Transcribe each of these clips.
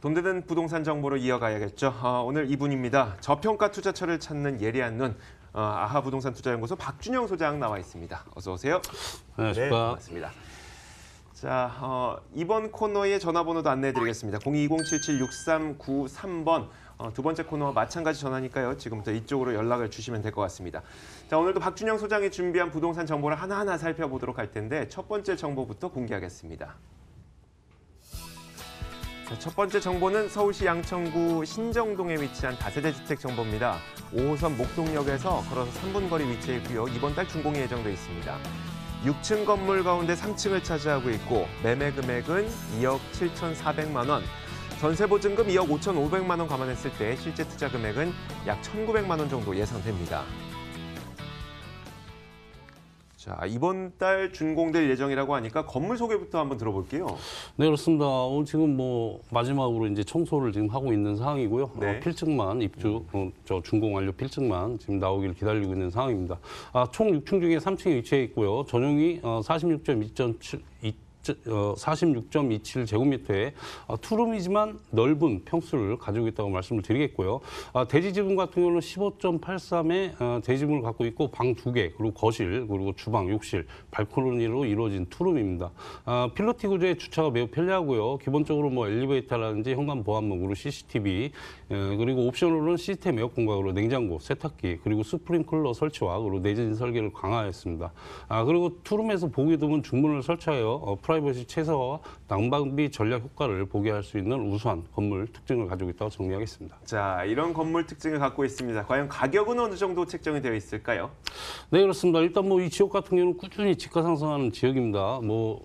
돈 되는 부동산 정보로 이어가야겠죠. 오늘 이분입니다. 저평가 투자처를 찾는 예리한 눈, 아하 부동산 투자연구소 박준영 소장 나와 있습니다. 어서 오세요. 안녕하십니까. 네, 반갑습니다. 자, 이번 코너의 전화번호도 안내해드리겠습니다. 020-77-6393번. 두 번째 코너와 마찬가지 전화니까요. 지금부터 이쪽으로 연락을 주시면 될 것 같습니다. 자, 오늘도 박준영 소장이 준비한 부동산 정보를 하나하나 살펴보도록 할 텐데 첫 번째 정보부터 공개하겠습니다. 자, 첫 번째 정보는 서울시 양천구 신정동에 위치한 다세대 주택 정보입니다. 5호선 목동역에서 걸어서 3분 거리 위치해 있고요. 이번 달 준공이 예정돼 있습니다. 6층 건물 가운데 3층을 차지하고 있고 매매 금액은 2억 7,400만 원. 전세 보증금 2억 5,500만 원 감안했을 때 실제 투자 금액은 약 1,900만 원 정도 예상됩니다. 자, 이번 달 준공될 예정이라고 하니까 건물 소개부터 한번 들어볼게요. 네, 그렇습니다. 지금 마지막으로 이제 청소를 지금 하고 있는 상황이고요. 네. 필증만 준공 완료 필증만 지금 나오길 기다리고 있는 상황입니다. 총 6층 중에 3층에 위치해 있고요. 전용이 46.27제곱미터의 투룸이지만 넓은 평수를 가지고 있다고 말씀을 드리겠고요. 대지 지분 같은 경우는 15.83의 대지 지분을 갖고 있고 방 2개, 그리고 거실, 그리고 주방, 욕실, 발코니로 이루어진 투룸입니다. 필로티 구조의 주차가 매우 편리하고요. 기본적으로 엘리베이터라든지 현관 보안문, 그리고 CCTV, 그리고 옵션으로는 시스템 에어컨과 그리고 냉장고, 세탁기, 그리고 스프링클러 설치와 그리고 내진 설계를 강화했습니다. 그리고 투룸에서 보기 드문 중문을 설치하여 프라이버시 최소화와 난방비 전략 효과를 보게 할 수 있는 우수한 건물 특징을 가지고 있다고 정리하겠습니다. 자, 이런 건물 특징을 갖고 있습니다. 과연 가격은 어느 정도 책정이 되어 있을까요? 네, 그렇습니다. 일단 이 지역 같은 경우는 꾸준히 집가 상승하는 지역입니다.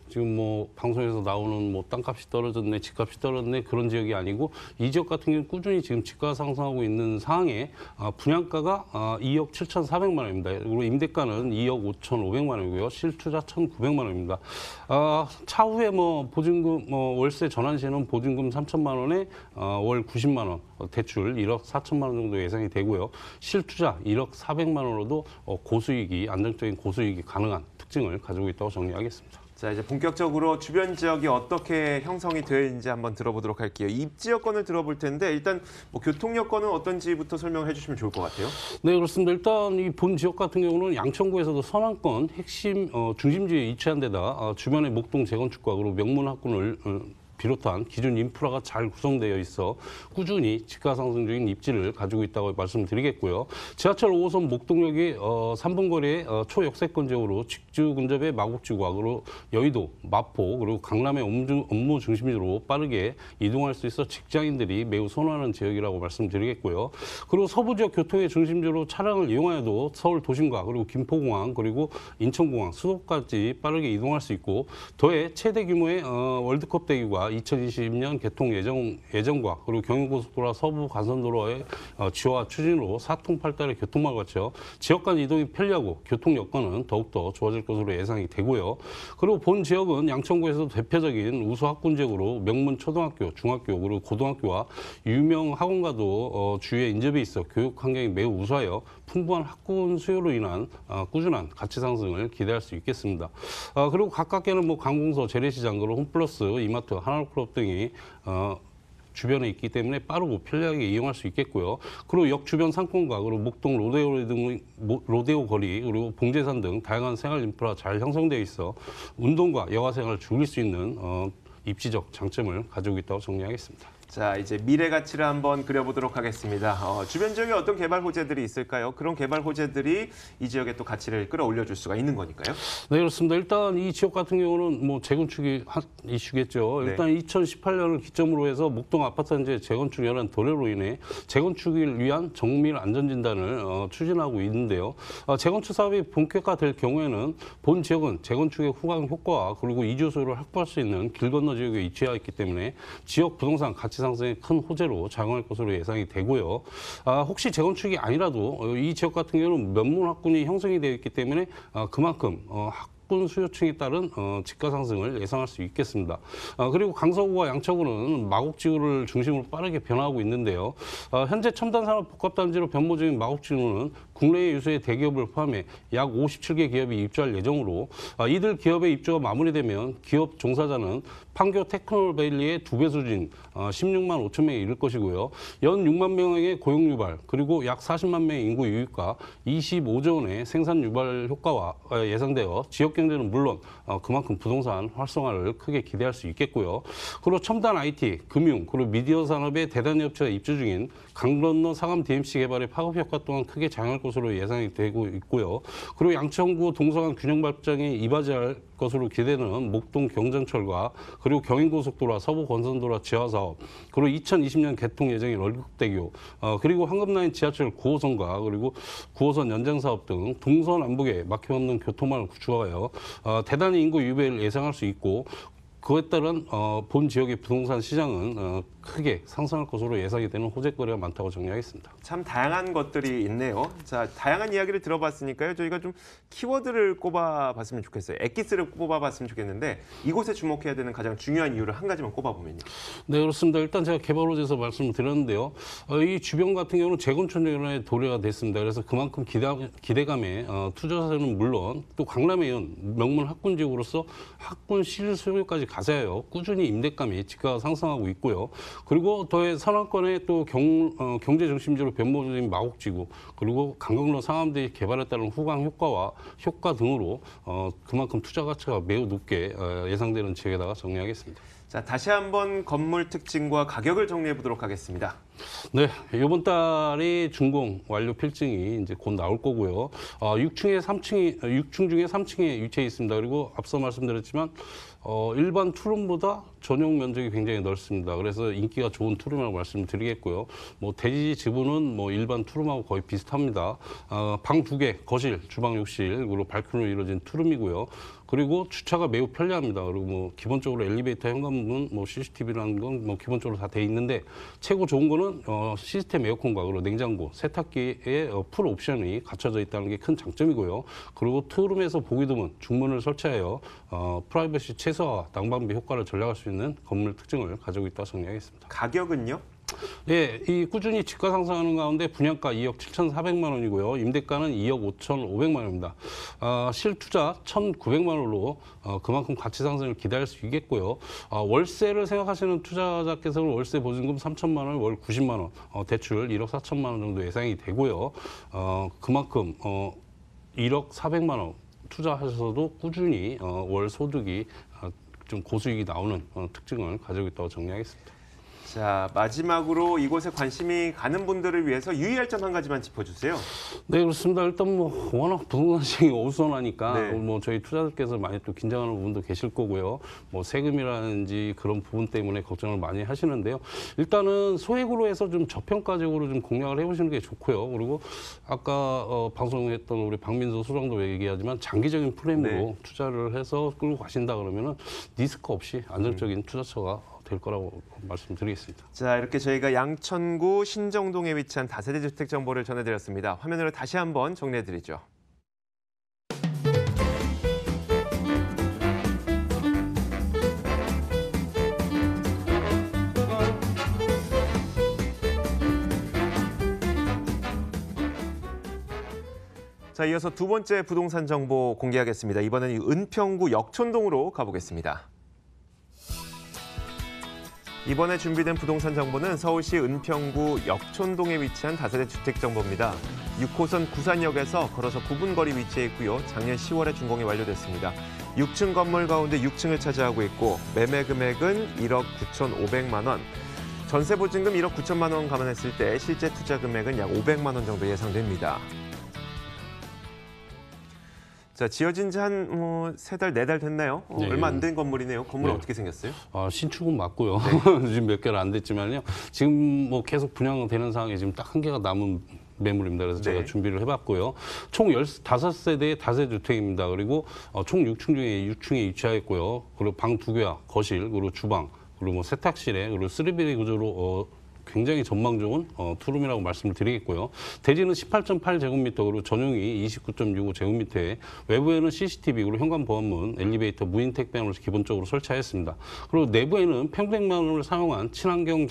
지금 방송에서 나오는 땅값이 떨어졌네, 집값이 떨어졌네 그런 지역이 아니고 이 지역 같은 경우는 꾸준히 지금 집가 상승하고 있는 상황에 분양가가 2억 7,400만 원입니다. 그리고 임대가는 2억 5,500만 원이고요. 실투자 1,900만 원입니다. 차후에 보증금 월세 전환 시에는 보증금 3천만 원에 월 90만 원, 대출 1억 4천만 원 정도 예상이 되고요. 실투자 1억 400만 원으로도 고수익이 안정적인 고수익이 가능한 특징을 가지고 있다고 정리하겠습니다. 자, 이제 본격적으로 주변 지역이 어떻게 형성이 되어 있는지 한번 들어보도록 할게요. 입지 여건을 들어볼 텐데 일단 교통 여건은 어떤지부터 설명을 해주시면 좋을 것 같아요. 네, 그렇습니다. 일단 이 본 지역 같은 경우는 양천구에서도 선왕권 핵심 중심지에 위치한 데다 주변에 목동 재건축과 그리고 명문 학군을 비롯한 기존 인프라가 잘 구성되어 있어 꾸준히 집가 상승 중인 입지를 가지고 있다고 말씀드리겠고요. 지하철 5호선 목동역이 3분 거리에 초역세권 지역으로 직주 근접의 마곡지구와 그리고 여의도, 마포 그리고 강남의 업무 중심지로 빠르게 이동할 수 있어 직장인들이 매우 선호하는 지역이라고 말씀드리겠고요. 그리고 서부 지역 교통의 중심지로 차량을 이용하여도 서울 도심과 그리고 김포공항 그리고 인천공항, 수도까지 빠르게 이동할 수 있고 더해 최대 규모의 월드컵 대기과 2020년 개통 예정과 그리고 경인고속도로와 서부 간선도로의 지화 추진으로 사통팔달의 교통망을 거쳐 지역 간 이동이 편리하고 교통 여건은 더욱더 좋아질 것으로 예상이 되고요. 그리고 본 지역은 양천구에서도 대표적인 우수 학군 지역으로 명문 초등학교, 중학교 그리고 고등학교와 유명 학원과도 주위에 인접해 있어 교육 환경이 매우 우수하여 풍부한 학군 수요로 인한 꾸준한 가치 상승을 기대할 수 있겠습니다. 그리고 가깝게는 관공서, 재래시장, 그리고 홈플러스, 이마트, 하나클럽 등이 주변에 있기 때문에 빠르고 편리하게 이용할 수 있겠고요. 그리고 역 주변 상권과 그리고 목동 로데오 거리 그리고 봉제산 등 다양한 생활 인프라 잘 형성되어 있어 운동과 여가 생활을 즐길 수 있는 입지적 장점을 가지고 있다고 정리하겠습니다. 자, 이제 미래 가치를 한번 그려보도록 하겠습니다. 주변 지역에 어떤 개발 호재들이 있을까요? 그런 개발 호재들이 이 지역에 또 가치를 끌어올려줄 수가 있는 거니까요. 네, 그렇습니다. 일단 이 지역 같은 경우는 재건축이 이슈겠죠. 일단 2018년을 기점으로 해서 목동 아파트 단지의 재건축 연한 도래로 인해 재건축을 위한 정밀 안전진단을 추진하고 있는데요. 재건축 사업이 본격화될 경우에는 본 지역은 재건축의 후광 효과와 그리고 이주소를 확보할 수 있는 길 건너 지역에 위치해 있기 때문에 지역 부동산 가치 상승의 큰 호재로 작용할 것으로 예상이 되고요. 혹시 재건축이 아니라도 이 지역 같은 경우는 명문 학군이 형성이 되어 있기 때문에 그만큼 학군 수요층에 따른 집가 상승을 예상할 수 있겠습니다. 그리고 강서구와 양천구는 마곡지구를 중심으로 빠르게 변화하고 있는데요. 현재 첨단산업복합단지로 변모 중인 마곡지구는 국내 유수의 대기업을 포함해 약 57개 기업이 입주할 예정으로 이들 기업의 입주가 마무리되면 기업 종사자는 판교 테크노밸리의 2배 수준 16만 5천 명에 이를 것이고요. 연 6만 명의 고용 유발 그리고 약 40만 명의 인구 유입과 25조 원의 생산 유발 효과와 예상되어 지역 경제는 물론 그만큼 부동산 활성화를 크게 기대할 수 있겠고요. 그리고 첨단 IT, 금융, 그리고 미디어 산업에 대단히 업체가 입주 중인 강건너 상암 DMC 개발의 파급 효과 또한 크게 장할 것으로 예상이 되고 있고요. 그리고 양천구 동서간 균형 발전에 이바지할 것으로 기대되는 목동 경전철과 그리고 경인고속도로, 서부건선도로 지하사업, 그리고 2020년 개통 예정인 월곡대교, 그리고 황금라인 지하철 9호선과 그리고 9호선 연장사업 등 동서남북에 막힘없는 교통망을 구축하여 대단히 인구 유배를 예상할 수 있고 그에 따른 본 지역의 부동산 시장은 크게 상승할 것으로 예상이 되는 호재거리가 많다고 정리하겠습니다. 참 다양한 것들이 있네요. 자, 다양한 이야기를 들어봤으니까요. 저희가 좀 키워드를 꼽아봤으면 좋겠어요. 엑기스를 꼽아봤으면 좋겠는데 이곳에 주목해야 되는 가장 중요한 이유를 한 가지만 꼽아보면요. 네, 그렇습니다. 일단 제가 개발호재에서 말씀을 드렸는데요. 이 주변 같은 경우는 재건축의 도래가 됐습니다. 그래서 그만큼 기대감에 투자자는 물론 또 강남의 명문 학군지구로서 학군 실 소유까지 가세하여 꾸준히 임대감이 집가가 상승하고 있고요. 그리고 더해 산악권의 또 경제 중심지로 변모된 마곡지구 그리고 강경로 상암대 개발에 따른 후광 효과와 효과 등으로 그만큼 투자 가치가 매우 높게 예상되는 지역에다가 정리하겠습니다. 자, 다시 한번 건물 특징과 가격을 정리해 보도록 하겠습니다. 네, 이번 달에 준공 완료 필증이 이제 곧 나올 거고요. 6층 중에 3층에 위치해 있습니다. 그리고 앞서 말씀드렸지만 일반 투룸보다 전용 면적이 굉장히 넓습니다. 그래서 인기가 좋은 투룸이라고 말씀드리겠고요. 뭐 대지 지분은 뭐 일반 투룸하고 거의 비슷합니다. 방 2개, 거실, 주방, 욕실, 그리고 발코니로 이루어진 투룸이고요. 그리고 주차가 매우 편리합니다. 그리고 뭐 기본적으로 엘리베이터 현관문, 뭐 CCTV라는 건 뭐 기본적으로 다 돼 있는데 최고 좋은 거는 시스템 에어컨과 그리고 냉장고, 세탁기에 풀 옵션이 갖춰져 있다는 게 큰 장점이고요. 그리고 투룸에서 보기 드문 중문을 설치하여 프라이버시 최소화, 난방비 효과를 전략할 수 있는 건물 특징을 가지고 있다고 정리하겠습니다. 가격은요? 네, 이 꾸준히 집가 상승하는 가운데 분양가 2억 7,400만 원이고요. 임대가는 2억 5,500만 원입니다. 실투자 1,900만 원으로 그만큼 가치 상승을 기대할 수 있겠고요. 월세를 생각하시는 투자자께서는 월세 보증금 3천만 원, 월 90만 원, 대출 1억 4천만 원 정도 예상이 되고요. 그만큼 1억 400만 원 투자하셔서도 꾸준히 월 소득이 좀 고수익이 나오는 특징을 가지고 있다고 정리하겠습니다. 자, 마지막으로 이곳에 관심이 가는 분들을 위해서 유의할 점 한 가지만 짚어주세요. 네, 그렇습니다. 일단 뭐 워낙 부동산 시장이 어수선하니까 네. 뭐 저희 투자자들께서 많이 또 긴장하는 부분도 계실 거고요. 뭐 세금이라든지 그런 부분 때문에 걱정을 많이 하시는데요. 일단은 소액으로 해서 좀 저평가적으로 좀 공략을 해보시는 게 좋고요. 그리고 아까 방송했던 우리 박민수 소장도 얘기하지만 장기적인 프레임으로 네. 투자를 해서 끌고 가신다 그러면은 리스크 없이 안정적인 투자처가 될 거라고 말씀드리겠습니다. 자, 이렇게 저희가 양천구 신정동에 위치한 다세대 주택 정보를 전해드렸습니다. 화면으로 다시 한번 정리해드리죠. 자, 이어서 두 번째 부동산 정보 공개하겠습니다. 이번엔 은평구 역촌동으로 가보겠습니다. 이번에 준비된 부동산 정보는 서울시 은평구 역촌동에 위치한 다세대 주택 정보입니다. 6호선 구산역에서 걸어서 9분 거리 위치해 있고요. 작년 10월에 준공이 완료됐습니다. 6층 건물 가운데 6층을 차지하고 있고 매매 금액은 1억 9,500만 원. 전세 보증금 1억 9천만 원 감안했을 때 실제 투자 금액은 약 500만 원 정도 예상됩니다. 자, 지어진 지 한 3달, 4달 됐나요? 네. 얼마 안 된 건물이네요. 건물 네. 어떻게 생겼어요? 신축은 맞고요. 지금 몇 개월 안 됐지만요. 지금 뭐 계속 분양되는 상황에 지금 딱 한 개가 남은 매물입니다. 그래서 제가 네. 준비를 해봤고요. 총 15세대의 다세주택입니다. 그리고 총 6층 중에 6층에 위치하였고요. 그리고 방 2개와 거실, 그리고 주방, 그리고 뭐 세탁실에, 그리고 3베리 구조로 굉장히 전망 좋은 투룸이라고 말씀을 드리겠고요. 대지는 18.8제곱미터, 그리고 전용이 29.65제곱미터에 외부에는 CCTV, 그리고 현관 보안문, 엘리베이터, 무인 택배함을 기본적으로 설치하였습니다. 그리고 내부에는 평택만원을 사용한 친환경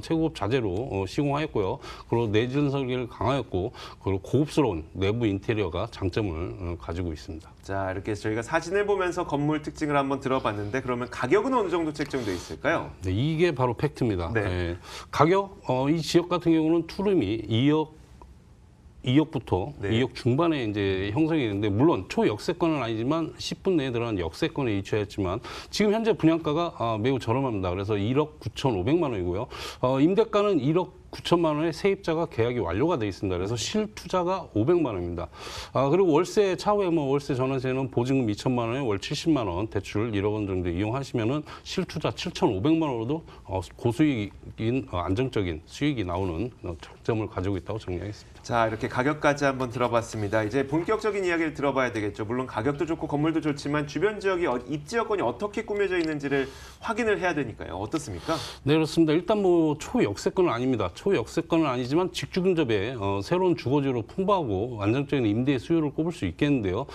최고급 자재로 시공하였고요. 그리고 내진 설계를 강화했고, 그리고 고급스러운 내부 인테리어가 장점을 가지고 있습니다. 자, 이렇게 해서 저희가 사진을 보면서 건물 특징을 한번 들어봤는데 그러면 가격은 어느 정도 책정돼 있을까요? 네, 이게 바로 팩트입니다. 네. 네. 가격, 이 지역 같은 경우는 투룸이 2억부터 네. 2억 중반에 이제 형성이 되는데, 물론 초역세권은 아니지만 10분 내에 들어간 역세권에 위치했지만 지금 현재 분양가가 매우 저렴합니다. 그래서 1억 9,500만 원이고요. 임대가는 1억 9천만 원의 세입자가 계약이 완료가 돼 있습니다. 그래서 실투자가 500만 원입니다. 그리고 월세 차후에 월세 전환세는 보증금 2천만 원에 월 70만 원, 대출 1억 원 정도 이용하시면은 실투자 7,500만 원으로도 고수익인 안정적인 수익이 나오는 장점을 가지고 있다고 정리하겠습니다. 자, 이렇게 가격까지 한번 들어봤습니다. 이제 본격적인 이야기를 들어봐야 되겠죠. 물론 가격도 좋고 건물도 좋지만 주변 지역이 입지 여건이 어떻게 꾸며져 있는지를 확인을 해야 되니까요. 어떻습니까? 네, 그렇습니다. 일단 초역세권은 아닙니다. 초역세권은 아니지만 직주 근접에 새로운 주거지로 풍부하고 안정적인 임대 수요를 꼽을 수 있겠는데요.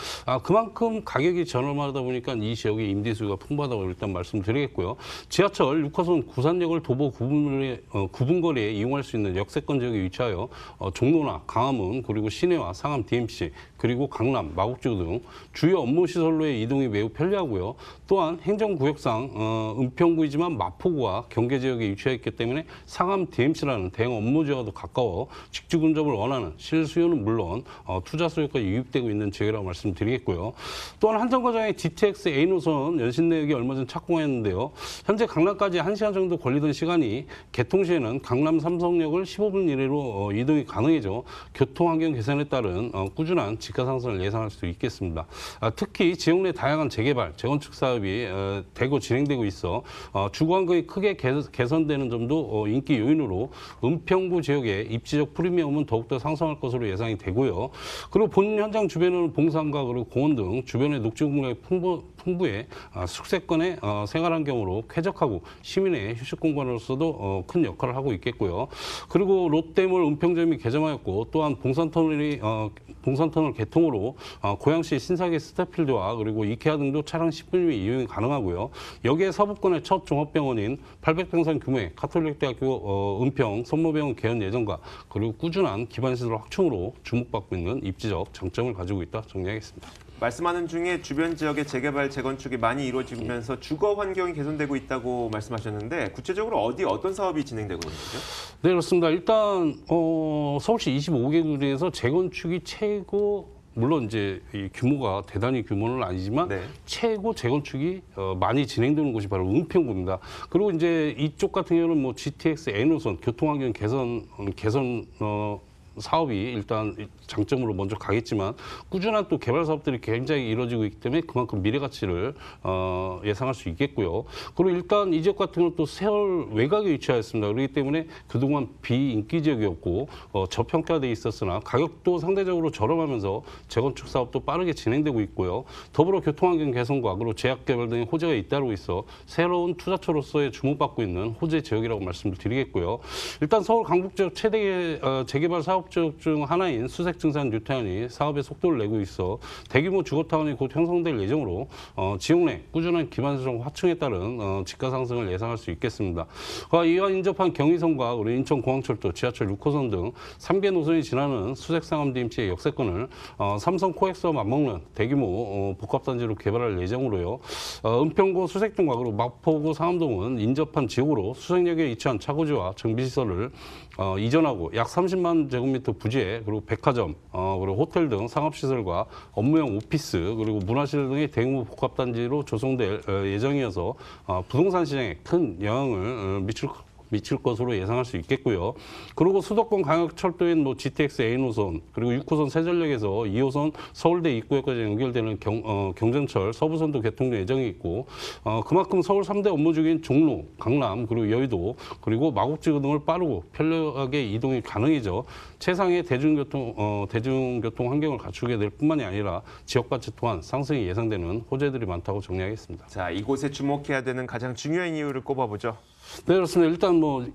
그만큼 가격이 저렴하다 보니까 이 지역의 임대 수요가 풍부하다고 일단 말씀드리겠고요. 지하철 6호선 구산역을 도보 9분거리에 이용할 수 있는 역세권 지역에 위치하여 종로나 강화문, 그리고 시내와 상암 DMC, 그리고 강남, 마곡지구 등 주요 업무 시설로의 이동이 매우 편리하고요. 또한 행정구역상 은평구이지만 마포구와 경계 지역에 위치해 있기 때문에 상암 DMC라는 대형 업무 지역과도 가까워 직주 근접을 원하는 실수요는 물론 투자 수요까지 유입되고 있는 지역이라고 말씀드리겠고요. 또한 한정거장의 GTX A노선 연신내역이 얼마 전 착공했는데요. 현재 강남까지 1시간 정도 걸리던 시간이 개통 시에는 강남 삼성역을 15분 이내로 이동이 가능해져 교통환경 개선에 따른 꾸준한 지가 상승을 예상할 수 있겠습니다. 특히 지역 내 다양한 재개발, 재건축 사업이 대거 진행되고 있어 주거환경이 크게 개선되는 점도 인기 요인으로 은평구 지역의 입지적 프리미엄은 더욱더 상승할 것으로 예상이 되고요. 그리고 본 현장 주변에는 봉산과 그리고 공원 등 주변의 녹지 공간이 풍부해 숙세권의 생활환경으로 쾌적하고 시민의 휴식 공간으로서도 큰 역할을 하고 있겠고요. 그리고 롯데몰 은평점이 개점하였고, 또한 봉산터널 개통으로 고양시 신사계 스타필드와 그리고 이케아 등도 차량 10분 이내 이용이 가능하고요. 여기에 서부권의 첫 종합병원인 800병상 규모의 가톨릭대학교 은평 성모병원 개원 예정과 그리고 꾸준한 기반시설 확충으로 주목받고 있는 입지적 장점을 가지고 있다 정리하겠습니다. 말씀하는 중에 주변 지역의 재개발, 재건축이 많이 이루어지면서 주거 환경이 개선되고 있다고 말씀하셨는데 구체적으로 어떤 사업이 진행되고 있는 거죠? 네, 그렇습니다. 일단 서울시 25개 구에서 재건축이 최고, 물론 이제 이 규모가 대단히 규모는 아니지만 네. 최고 재건축이 많이 진행되는 곳이 바로 은평구입니다. 그리고 이제 이쪽 같은 경우는 GTX N호선 교통환경 개선 사업이 일단 장점으로 먼저 가겠지만 꾸준한 또 개발 사업들이 굉장히 이루어지고 있기 때문에 그만큼 미래 가치를 예상할 수 있겠고요. 그리고 일단 이 지역 같은 경우는 또 세월 외곽에 위치하였습니다. 그렇기 때문에 그동안 비인기 지역이었고 저평가돼 있었으나 가격도 상대적으로 저렴하면서 재건축 사업도 빠르게 진행되고 있고요. 더불어 교통환경 개선과 그리고 제약개발 등의 호재가 잇따르고 있어 새로운 투자처로서의 주목받고 있는 호재 지역이라고 말씀을 드리겠고요. 일단 서울 강북 지역 최대 재개발 사업 중 하나인 수색증산 뉴타운이 사업의 속도를 내고 있어 대규모 주거타운이 곧 형성될 예정으로 지역 내 꾸준한 기반시설 확충에 따른 지가 상승을 예상할 수 있겠습니다. 이와 인접한 경의선과 그리고 인천공항철도, 지하철 6호선 등 3개 노선이 지나는 수색상암 DMC의 역세권을 삼성 코엑스와 맞먹는 대규모 복합단지로 개발할 예정으로요. 은평구 수색동과 그리고 마포구 상암동은 인접한 지역으로 수색역에 위치한 차고지와 정비시설을 이전하고 약 30만 제곱미터 부지에 그리고 백화점, 그리고 호텔 등 상업시설과 업무용 오피스, 그리고 문화시설 등의 대규모 복합단지로 조성될 예정이어서 부동산 시장에 큰 영향을 미칠 것으로 예상할 수 있겠고요. 그리고 수도권 광역철도인 GTX A노선, 그리고 6호선 세전역에서 2호선 서울대 입구역까지 연결되는 경전철 서부선도 개통 예정이 있고, 그만큼 서울 3대 업무중인 종로, 강남, 그리고 여의도, 그리고 마곡지구 등을 빠르고 편리하게 이동이 가능해져 최상의 대중교통 환경을 갖추게 될 뿐만이 아니라 지역 가치 또한 상승이 예상되는 호재들이 많다고 정리하겠습니다. 자, 이곳에 주목해야 되는 가장 중요한 이유를 꼽아보죠. 네, 그렇습니다. 일단 뭐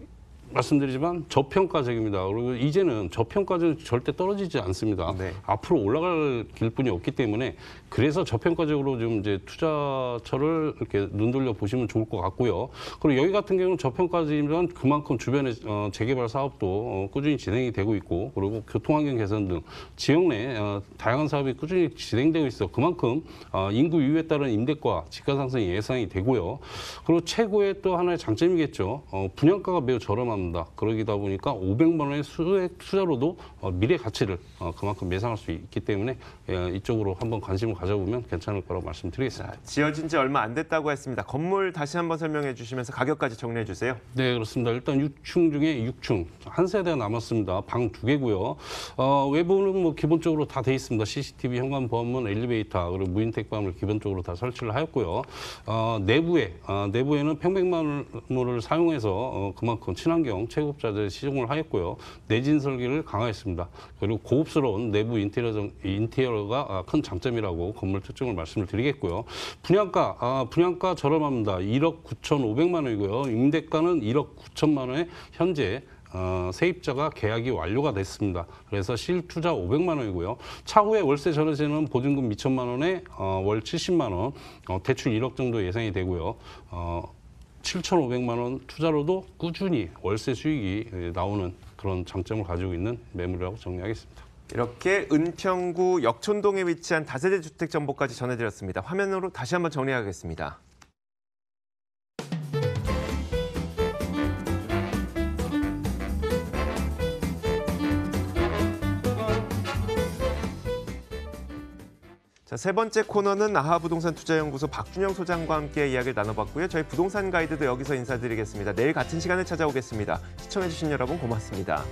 말씀드리지만 저평가적입니다. 그리고 이제는 저평가적은 절대 떨어지지 않습니다. 네. 앞으로 올라갈 길뿐이 없기 때문에 그래서 저평가적으로 좀 이제 투자처를 이렇게 눈돌려 보시면 좋을 것 같고요. 그리고 여기 같은 경우는 저평가지만 그만큼 주변에 재개발 사업도 꾸준히 진행이 되고 있고, 그리고 교통환경 개선 등 지역 내 다양한 사업이 꾸준히 진행되고 있어 그만큼 인구 유입에 따른 임대가, 집가 상승이 예상이 되고요. 그리고 최고의 또 하나의 장점이겠죠. 분양가가 매우 저렴합니다. 그러기다 보니까 500만 원의 수액 투자로도 미래 가치를 그만큼 예상할 수 있기 때문에 이쪽으로 한번 관심을 가져보면 괜찮을 거라고 말씀드리겠습니다. 자, 지어진 지 얼마 안 됐다고 했습니다. 건물 다시 한번 설명해 주시면서 가격까지 정리해 주세요. 네, 그렇습니다. 일단 6층 중에 6층, 한 세대가 남았습니다. 방 2개고요. 외부는 뭐 기본적으로 다 돼 있습니다. CCTV, 현관 보안문, 엘리베이터, 그리고 무인택방을 기본적으로 다 설치를 하였고요. 내부에는 평백마물을 사용해서 그만큼 친환경 최고급자재 시공을 하였고요. 내진 설계를 강화했습니다. 그리고 고급스러운 내부 인테리어가 큰 장점이라고 건물 특징을 말씀을 드리겠고요. 분양가 저렴합니다. 1억 9,500만 원이고요. 임대가는 1억 9천만 원에 현재 세입자가 계약이 완료가 됐습니다. 그래서 실투자 500만 원이고요. 차후에 월세 전세는 보증금 2천만 원에 월 70만 원, 대출 1억 정도 예상이 되고요. 7,500만 원 투자로도 꾸준히 월세 수익이 나오는 그런 장점을 가지고 있는 매물이라고 정리하겠습니다. 이렇게 은평구 역촌동에 위치한 다세대 주택 정보까지 전해드렸습니다. 화면으로 다시 한번 정리하겠습니다. 자, 세 번째 코너는 아하부동산 투자연구소 박준영 소장과 함께 이야기를 나눠봤고요. 저희 부동산 가이드도 여기서 인사드리겠습니다. 내일 같은 시간에 찾아오겠습니다. 시청해주신 여러분 고맙습니다.